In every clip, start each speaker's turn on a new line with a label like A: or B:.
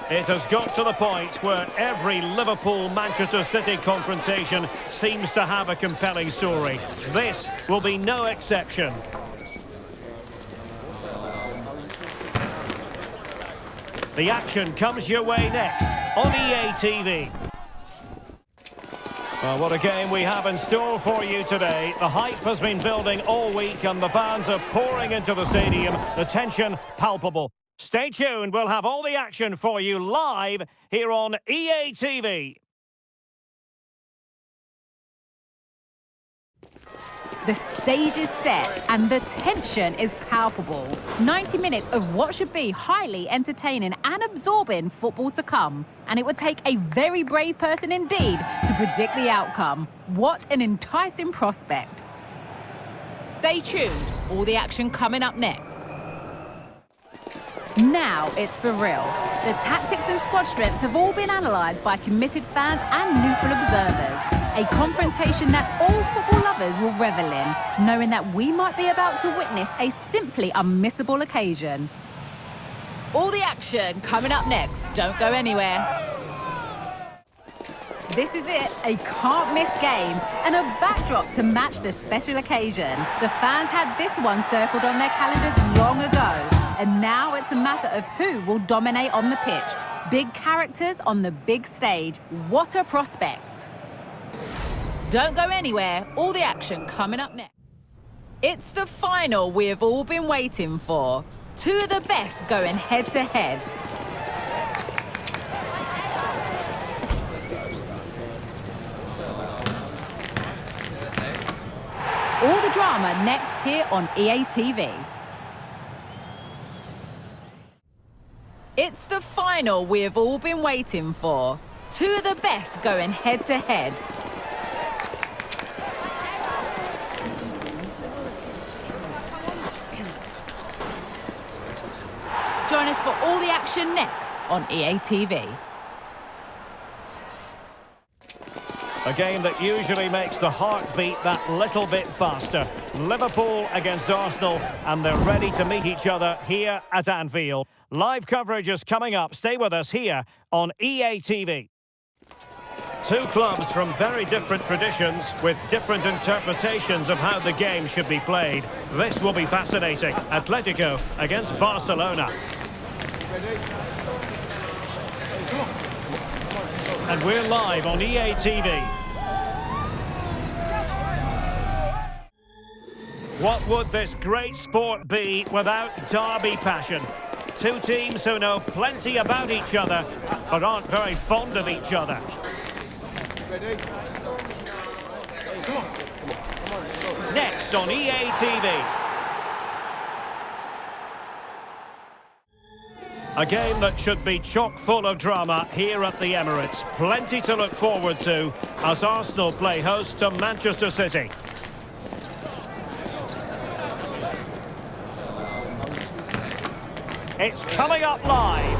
A: It has got to the point where every Liverpool-Manchester City confrontation seems to have a compelling story. This will be no exception. The action comes your way next on EA TV. Well, what a game we have in store for you today. The hype has been building all week and the fans are pouring into the stadium. The tension palpable. Stay tuned, we'll have all the action for you live here on EA TV.
B: The stage is set and the tension is palpable. 90 minutes of what should be highly entertaining and absorbing football to come. And it would take a very brave person indeed to predict the outcome. What an enticing prospect. Stay tuned, all the action coming up next. Now it's for real. The tactics and squad strengths have all been analysed by committed fans and neutral observers. A confrontation that all football lovers will revel in, knowing that we might be about to witness a simply unmissable occasion. All the action coming up next. Don't go anywhere. This is it, a can't-miss game and a backdrop to match the special occasion. The fans had this one circled on their calendars long ago. And now it's a matter of who will dominate on the pitch. Big characters on the big stage. What a prospect. Don't go anywhere. All the action coming up next. It's the final we have all been waiting for. Two of the best going head-to-head. All the drama next here on EA TV. It's the final we have all been waiting for. Two of the best going head-to-head. Join us for all the action next on EA TV.
A: A game that usually makes the heart beat that little bit faster. Liverpool against Arsenal, and they're ready to meet each other here at Anfield. Live coverage is coming up. Stay with us here on EA TV. Two clubs from very different traditions with different interpretations of how the game should be played. This will be fascinating. Atletico against Barcelona. And we're live on EA TV. What would this great sport be without derby passion? Two teams who know plenty about each other, but aren't very fond of each other. Next on EA TV. A game that should be chock full of drama here at the Emirates. Plenty to look forward to as Arsenal play host to Manchester City. It's coming up live.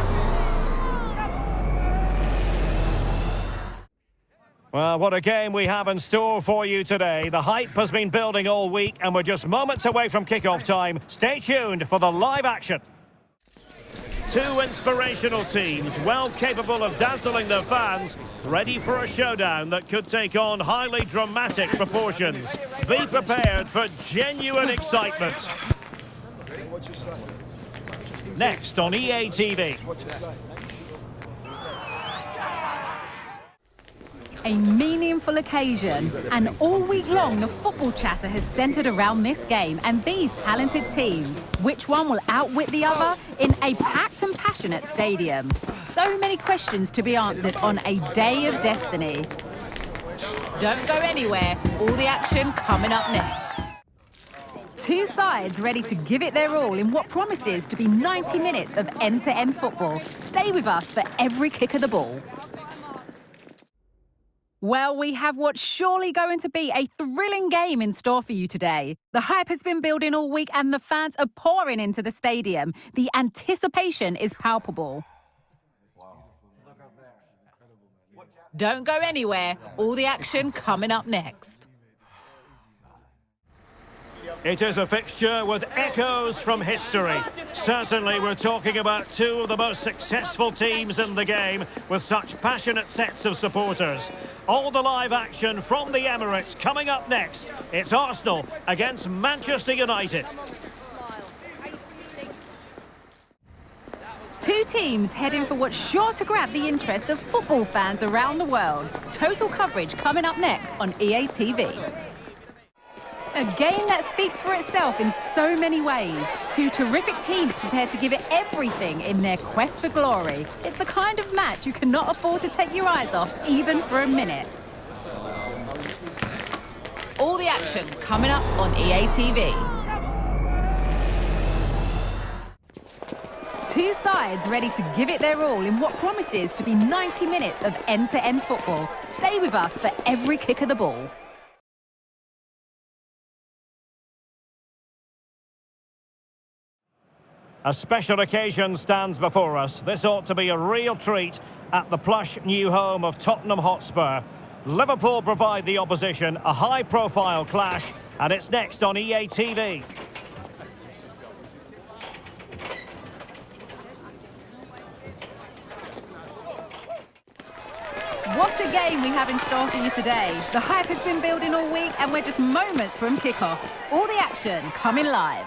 A: Well, what a game we have in store for you today. The hype has been building all week and we're just moments away from kickoff time. Stay tuned for the live action. Two inspirational teams, well capable of dazzling their fans, ready for a showdown that could take on highly dramatic proportions. Be prepared for genuine excitement. Next on EA TV.
B: A meaningful occasion, and all week long the football chatter has centred around this game and these talented teams. Which one will outwit the other in a packed and passionate stadium? So many questions to be answered on a day of destiny. Don't go anywhere, all the action coming up next. Two sides ready to give it their all in what promises to be 90 minutes of end-to-end football. Stay with us for every kick of the ball. Well, we have what's surely going to be a thrilling game in store for you today. The hype has been building all week and the fans are pouring into the stadium. The anticipation is palpable. Don't go anywhere. All the action coming up next.
A: It is a fixture with echoes from history. Certainly we're talking about two of the most successful teams in the game with such passionate sets of supporters. All the live action from the Emirates coming up next. It's Arsenal against Manchester United.
B: Two teams heading for what's sure to grab the interest of football fans around the world. Total coverage coming up next on EA TV. A game that speaks for itself in so many ways. Two terrific teams prepared to give it everything in their quest for glory. It's the kind of match you cannot afford to take your eyes off, even for a minute. All the action coming up on EA TV. Two sides ready to give it their all in what promises to be 90 minutes of end-to-end football. Stay with us for every kick of the ball.
A: A special occasion stands before us. This ought to be a real treat at the plush new home of Tottenham Hotspur. Liverpool provide the opposition, a high-profile clash, and it's next on EA TV.
B: What a game we have in store for you today. The hype has been building all week and we're just moments from kickoff. All the action coming live.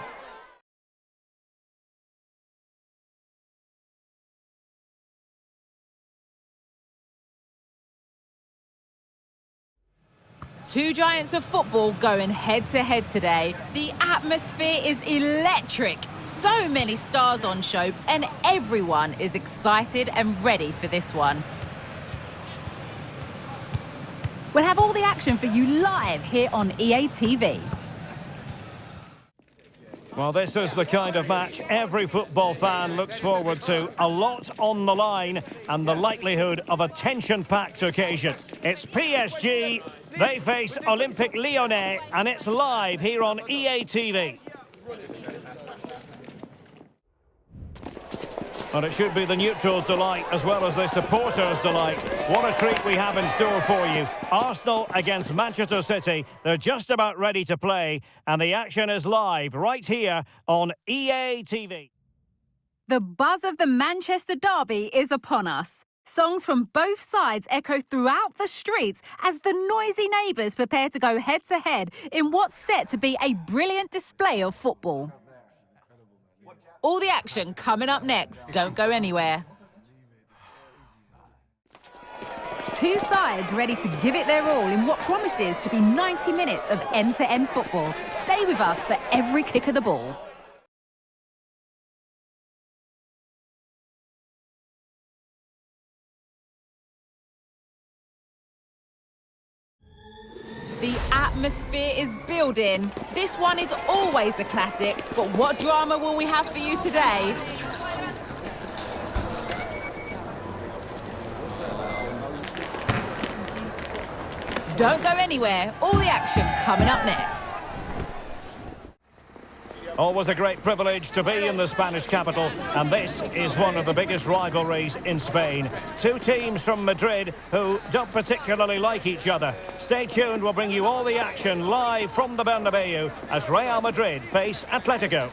B: Two giants of football going head-to-head today. The atmosphere is electric. So many stars on show and everyone is excited and ready for this one. We'll have all the action for you live here on EA TV.
A: Well, this is the kind of match every football fan looks forward to. A lot on the line and the likelihood of a tension-packed occasion. It's PSG, they face Olympique Lyonnais, and it's live here on EA TV. And it should be the neutrals' delight as well as the supporters' delight. What a treat we have in store for you. Arsenal against Manchester City. They're just about ready to play, and the action is live right here on EA TV.
B: The buzz of the Manchester derby is upon us. Songs from both sides echo throughout the streets as the noisy neighbours prepare to go head-to-head in what's set to be a brilliant display of football. All the action coming up next. Don't go anywhere. Two sides ready to give it their all in what promises to be 90 minutes of end-to-end football. Stay with us for every kick of the ball. The atmosphere is building. This one is always a classic, but what drama will we have for you today? Don't go anywhere. All the action coming up next.
A: Always a great privilege to be in the Spanish capital, and this is one of the biggest rivalries in Spain. Two teams from Madrid who don't particularly like each other. Stay tuned, we'll bring you all the action live from the Bernabeu as Real Madrid face Atletico.